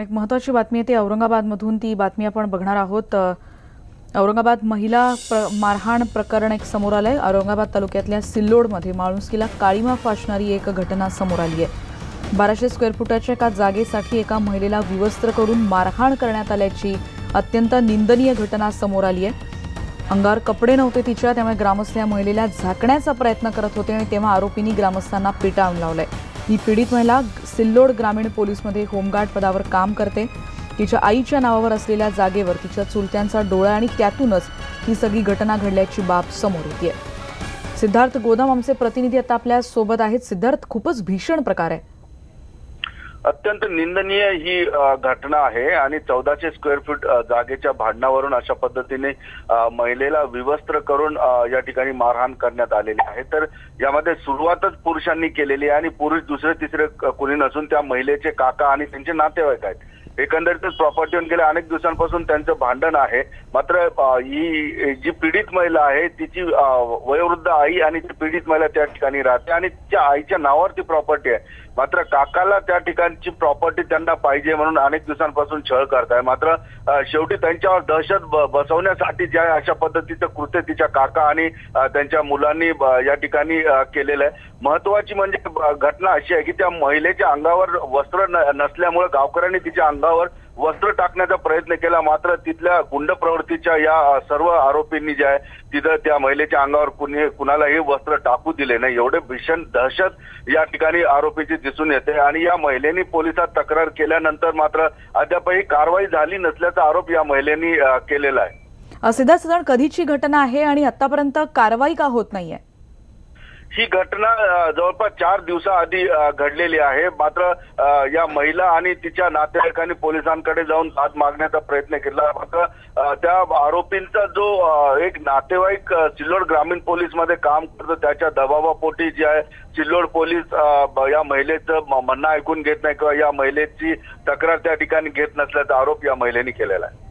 एक महत्त्वाची बातमी आहे ती औरंगाबादमधून ती बातमी आपण बघणार आहोत। औरंगाबाद महिला मारहाण प्रकरण एक समोर आलंय। औरंगाबाद तालुक्यातल्या सिल्लोडमध्ये माळुंसकीला काळीमा फासणारी एक घटना समोर आली आहे। 1200 स्क्वेअर फुटाच्या एका जागेसाठी एका महिलेला विवस्त्र करून मारहाण करण्यात आल्याची अत्यंत निंदनीय घटना समोर आली आहे। अंगावर कपडे नव्हते तिच्या, त्यामुळे ग्रामस्थ या महिलेला झाकण्याचा प्रयत्न करत होते आणि तेव्हा आरोपींनी ग्रामस्थांना पिटाळून लावलंय। ही पीडित महिला सिल्लोड ग्रामीण पोलीसमध्ये होमगार्ड पदावर काम करते। तिच्या आईच्या नावावर असलेल्या जागेवर तिच्या चुलत्यांचा डोळा आणि त्यातूनच ही सगळी घटना घडल्याची बाब समोर येते। सिद्धार्थ गोदाम आमचे प्रतिनिधी आता आपल्या सोबत आहेत। सिद्धार्थ, खूपच भीषण प्रकार आहे। अत्यंत निंदनीय ही घटना आहे आणि 1400 स्क्वेअर फूट जागेच्या भांडणावरून अशा पद्धतीने महिलेला विवस्त्र करून या ठिकाणी मारहाण करण्यात आलेली आहे। तर यामध्ये सुरुवातच पुरुषांनी केलेली आहे आणि पुरुष दुसरे तिसरे कोणी नसून त्या महिलेचे काका आणि त्यांचे नातेवाईक आहेत। एकंदरीतच प्रॉपर्टीवर गेल्या अनेक दिवसांपासून त्यांचं भांडण आहे। मात्र ही जी पीडित महिला आहे तिची वयोवृद्ध आई आणि ती पीडित महिला त्या ठिकाणी राहते आणि तिच्या आईच्या नावावर ती प्रॉपर्टी आहे। मात्र काकाला त्या ठिकाणची प्रॉपर्टी त्यांना पाहिजे म्हणून अनेक दिवसांपासून छळ करताय। मात्र शेवटी त्यांच्यावर दहशत बसवण्यासाठी ज्या अशा पद्धतीचं कृत्य तिच्या काका आणि त्यांच्या मुलांनी या ठिकाणी केलेलं आहे। महत्वाची म्हणजे घटना अशी आहे की त्या महिलेच्या अंगावर वस्त्र नसल्यामुळे गावकऱ्यांनी तिच्या अंगावर वस्त्र टाकण्याचा प्रयत्न केला। मात्र तिथल्या गुंड प्रवृत्तीच्या या सर्व आरोपींनी जे आहे तिथं त्या महिलेच्या अंगावर कुणालाही वस्त्र टाकू दिले नाही। एवढे भीषण दहशत या ठिकाणी आरोपीची दिसून येते आणि या महिलेनी पोलिसात तक्रार केल्यानंतर मात्र अद्यापही कारवाई झाली नसल्याचा आरोप या महिलेनी केलेला आहे। सिद्धार्थ, कधीची घटना आहे आणि आतापर्यंत कारवाई का होत नाहीये? ही घटना जवळपास 4 दिवसाआधी घडलेली आहे। मात्र या महिला आणि तिच्या नातेवाईकांनी पोलिसांकडे जाऊन दाद मागण्याचा प्रयत्न केला। मात्र त्या आरोपींचा जो एक नातेवाईक सिल्लोड ग्रामीण पोलीस मध्ये काम करतो त्याच्या दबावापोटी जे आहे सिल्लोड पोलीस या महिलेचं म्हणणं ऐकून घेत नाही किंवा या महिलेची तक्रार त्या ठिकाणी घेत नसल्याचा आरोप या महिलेने केलेला आहे।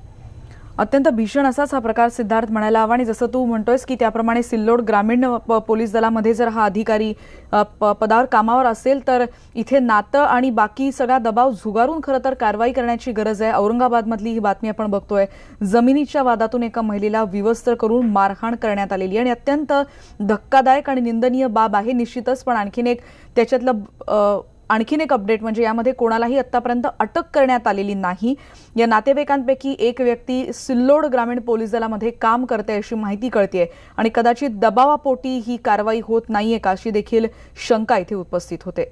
अत्यंत भीषण असाच हा प्रकार सिद्धार्थ म्हणायला हवा आणि जसं तू म्हणतोयस की त्याप्रमाणे सिल्लोड ग्रामीण पोलीस दलामध्ये जर हा अधिकारी पदावर कामावर असेल तर इथे नातं आणि बाकी सगळा दबाव झुगारून खरं तर कारवाई करण्याची गरज आहे। औरंगाबादमधली ही बातमी आपण बघतोय। जमिनीच्या वादातून एका महिलेला विवस्त्र करून मारहाण करण्यात आलेली आणि अत्यंत धक्कादायक आणि निंदनीय बाब आहे निश्चितच। पण आणखीन एक अपडेट म्हणजे यामध्ये कोणालाही आतापर्यंत अटक करण्यात आलेली नाही। या नातेवाईकांपैकी एक व्यक्ती सिल्लोड ग्रामीण पोलीस दलामध्ये काम करते अशी माहिती कळतेय आणि कदाचित दबावापोटी ही कारवाई होत नाहीये का अशी देखील शंका इथे उपस्थित होते।